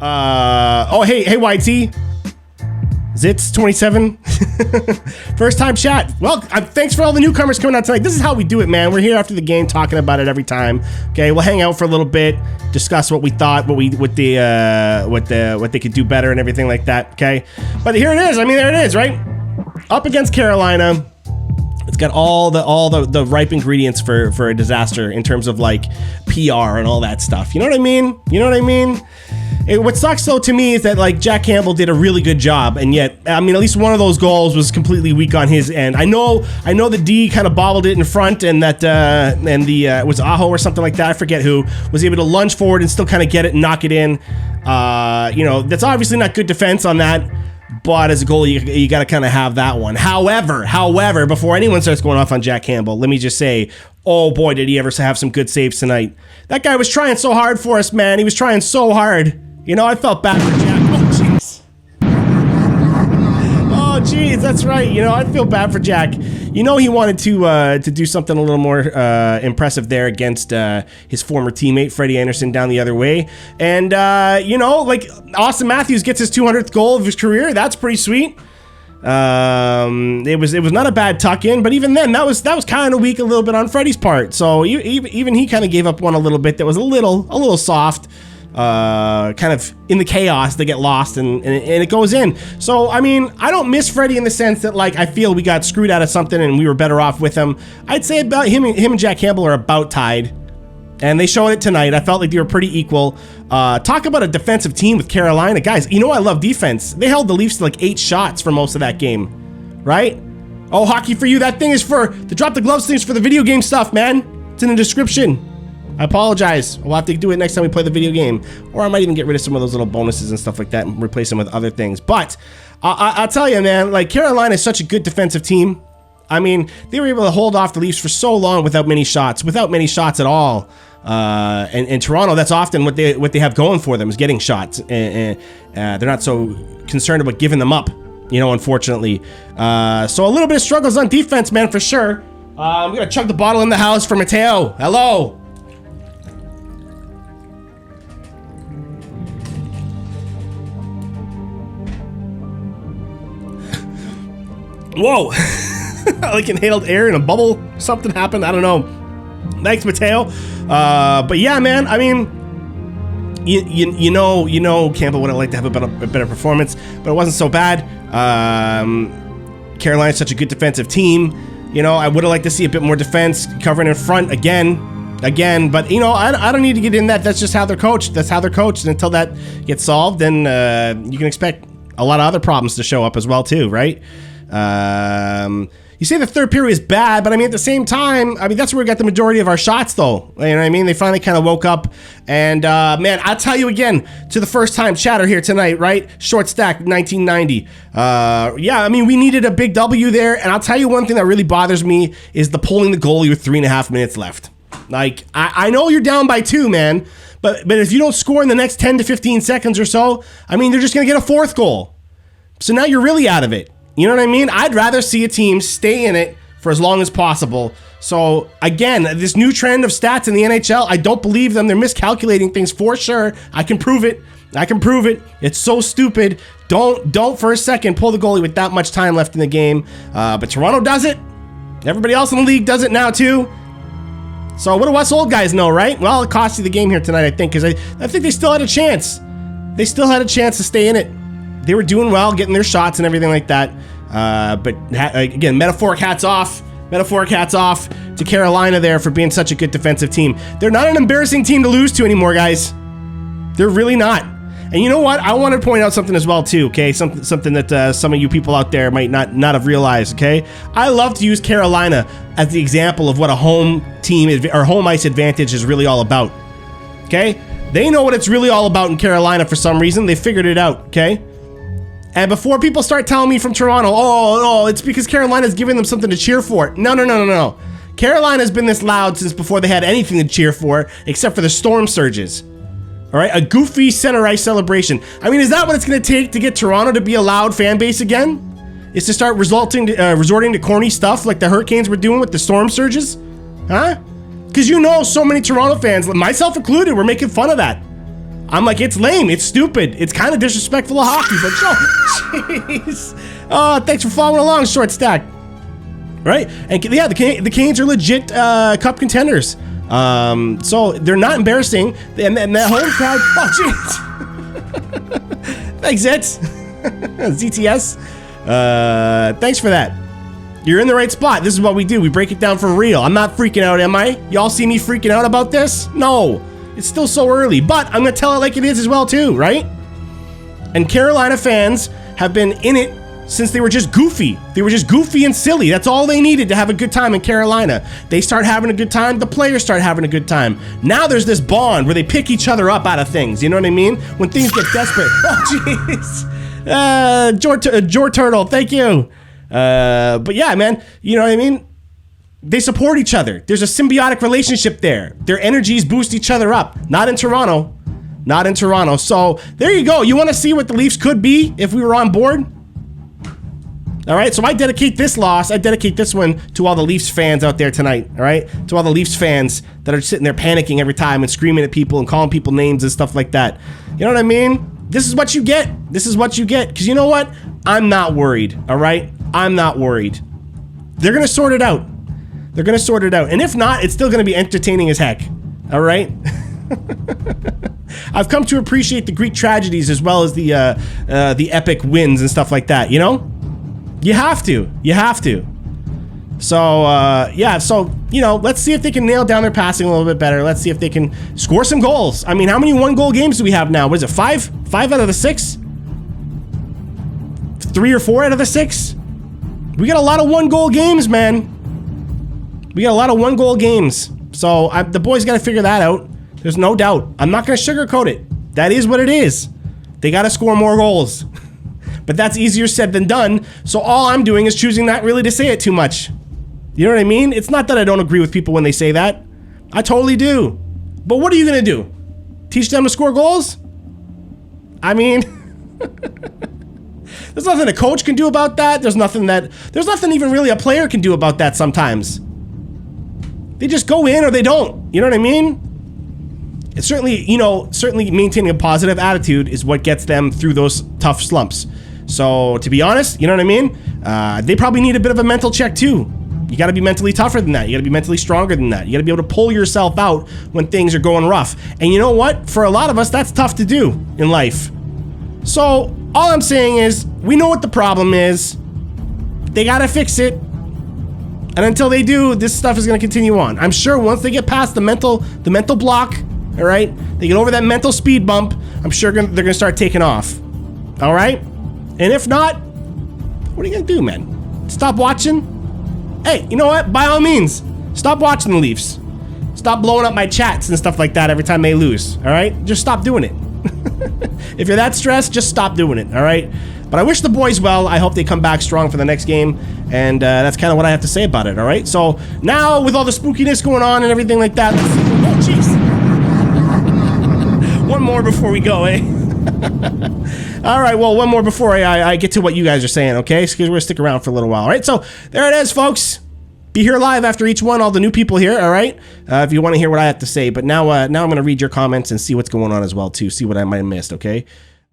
Oh, hey, YT. Zitz 27. First time chat. Well, thanks for all the newcomers coming out tonight. This is how we do it, man. We're here after the game talking about it every time. Okay, we'll hang out for a little bit, discuss what we thought, what they could do better and everything like that. Okay, but here it is. I mean, there it is, right? Up against Carolina. It's got all the ripe ingredients for a disaster in terms of like PR and all that stuff. You know what I mean? What sucks though to me is that like Jack Campbell did a really good job, and yet I mean at least one of those goals was completely weak on his end. I know the D kind of bobbled it in front, and that it was Aho or something like that. I forget who was able to lunge forward and still kind of get it and knock it in. That's obviously not good defense on that. But as a goalie, you got to kind of have that one. However, before anyone starts going off on Jack Campbell, let me just say, oh boy, did he ever have some good saves tonight. That guy was trying so hard for us, man. He was trying so hard. You know, I felt bad for Jack. Oh, jeez. Oh, jeez, that's right. You know, I feel bad for Jack. You know, he wanted to do something a little more impressive there against his former teammate, Freddie Anderson, down the other way. And, like Austin Matthews gets his 200th goal of his career. That's pretty sweet. It was not a bad tuck in, but even then, that was kind of weak a little bit on Freddie's part. So even he kind of gave up one a little bit that was a little soft. Kind of in the chaos, they get lost and it goes in. So I mean, I don't miss Freddie in the sense that like I feel we got screwed out of something and we were better off with him. I'd say about him and Jack Campbell are about tied, and they showed it tonight. I felt like they were pretty equal. Talk about a defensive team with Carolina, guys. You know I love defense. They held the Leafs to like 8 shots for most of that game, right? Oh, hockey for you. That thing is for the drop the gloves things for the video game stuff, man. It's in the description. I apologize. We'll have to do it next time we play the video game. Or I might even get rid of some of those little bonuses and stuff like that and replace them with other things. But I'll tell you, man, like Carolina is such a good defensive team. I mean, they were able to hold off the Leafs for so long without many shots at all. And Toronto, that's often what they have going for them is getting shots. And they're not so concerned about giving them up, unfortunately. So a little bit of struggles on defense, man, for sure. I'm going to chug the bottle in the house for Mateo. Hello. Whoa, like inhaled air in a bubble. Something happened. I don't know. Thanks, Mateo. But yeah, man. I mean, you know, Campbell would have liked to have a better performance, but it wasn't so bad. Carolina's such a good defensive team. I would have liked to see a bit more defense covering in front again. But I don't need to get in that. That's just how they're coached. And until that gets solved, then you can expect a lot of other problems to show up as well too, right? You say the third period is bad, but I mean, at the same time, I mean, that's where we got the majority of our shots, though. You know what I mean? They finally kind of woke up. And, man, I'll tell you again, to the first time chatter here tonight, right? Short stack, 1990. Yeah, I mean, we needed a big W there. And I'll tell you one thing that really bothers me is the pulling the goalie with 3.5 minutes left. Like, I know you're down by 2, man. But if you don't score in the next 10 to 15 seconds or so, I mean, they're just going to get a 4th goal. So now you're really out of it. You know what I mean? I'd rather see a team stay in it for as long as possible. So, again, this new trend of stats in the NHL, I don't believe them. They're miscalculating things for sure. I can prove it. It's so stupid. Don't for a second pull the goalie with that much time left in the game. But Toronto does it. Everybody else in the league does it now, too. So, what do us old guys know, right? Well, it cost you the game here tonight, I think, because I think they still had a chance. They still had a chance to stay in it. They were doing well, getting their shots and everything like that. But again, metaphoric hats off to Carolina there for being such a good defensive team. They're not an embarrassing team to lose to anymore, guys. They're really not. And you know what? I want to point out something as well, too, okay? Something that some of you people out there might not have realized, okay? I love to use Carolina as the example of what a home team or home ice advantage is really all about, okay? They know what it's really all about in Carolina for some reason. They figured it out, okay? And before people start telling me from Toronto, oh, it's because Carolina's giving them something to cheer for. No. Carolina's been this loud since before they had anything to cheer for, except for the storm surges. All right, a goofy center ice celebration. I mean, is that what it's going to take to get Toronto to be a loud fan base again? Is to start resorting to corny stuff like the Hurricanes were doing with the storm surges? Huh? Because so many Toronto fans, myself included, were making fun of that. I'm like, it's lame, it's stupid, it's kind of disrespectful of hockey, but jeez. Oh, thanks for following along, Short Stack. Right? And yeah, the Canes are legit cup contenders. So they're not embarrassing. And that home crowd, oh jeez. Thanks, Zitz. ZTS. Thanks for that. You're in the right spot. This is what we do. We break it down for real. I'm not freaking out, am I? Y'all see me freaking out about this? No. It's still so early, but I'm going to tell it like it is as well too, right? And Carolina fans have been in it since they were just goofy. They were just goofy and silly. That's all they needed to have a good time in Carolina. They start having a good time. The players start having a good time. Now there's this bond where they pick each other up out of things. You know what I mean? When things get desperate. Oh, jeez. Jor Turtle, thank you. But yeah, man, you know what I mean? They support each other. There's a symbiotic relationship there. Their energies boost each other up. Not in Toronto. Not in Toronto. So there you go. You want to see what the Leafs could be if we were on board? All right, so I dedicate this one to all the Leafs fans out there tonight, all right? To all the Leafs fans that are sitting there panicking every time and screaming at people and calling people names and stuff like that. You know what I mean? This is what you get. This is what you get. Because you know what? I'm not worried, all right? I'm not worried. They're going to sort it out. They're going to sort it out. And if not, it's still going to be entertaining as heck, all right? I've come to appreciate the Greek tragedies as well as the epic wins and stuff like that, you know? You have to. You have to. So, yeah, so, you know, let's see if they can nail down their passing a little bit better. Let's see if they can score some goals. I mean, how many one-goal games do we have now? What is it, 5? 5 out of the 6? 3 or 4 out of the 6? We got a lot of one-goal games, man. We got a lot of one-goal games. So, the boys got to figure that out. There's no doubt. I'm not going to sugarcoat it. That is what it is. They got to score more goals. But that's easier said than done, so all I'm doing is choosing not really to say it too much. You know what I mean? It's not that I don't agree with people when they say that. I totally do. But what are you going to do? Teach them to score goals? I mean, there's nothing a coach can do about that. There's nothing even really a player can do about that sometimes. They just go in or they don't. You know what I mean? It's certainly maintaining a positive attitude is what gets them through those tough slumps. So, to be honest, you know what I mean? They probably need a bit of a mental check too. You got to be mentally tougher than that. You got to be mentally stronger than that. You got to be able to pull yourself out when things are going rough. And you know what? For a lot of us, that's tough to do in life. So, all I'm saying is, we know what the problem is. They got to fix it. And until they do, this stuff is going to continue on. I'm sure once they get past the mental block, all right? They get over that mental speed bump, I'm sure they're going to start taking off. All right? And if not, what are you going to do, man? Stop watching? Hey, you know what? By all means, stop watching the Leafs. Stop blowing up my chats and stuff like that every time they lose, all right? Just stop doing it. If you're that stressed, just stop doing it, all right? But I wish the boys well. I hope they come back strong for the next game. And that's kind of what I have to say about it, all right? So now, with all the spookiness going on and everything like that, oh, jeez. One more before we go, eh? All right, well, one more before I get to what you guys are saying, okay? Because we're going to stick around for a little while, all right? So there it is, folks. Be here live after each one, all the new people here, all right? If you want to hear what I have to say. But now I'm going to read your comments and see what's going on as well, too. See what I might have missed, okay?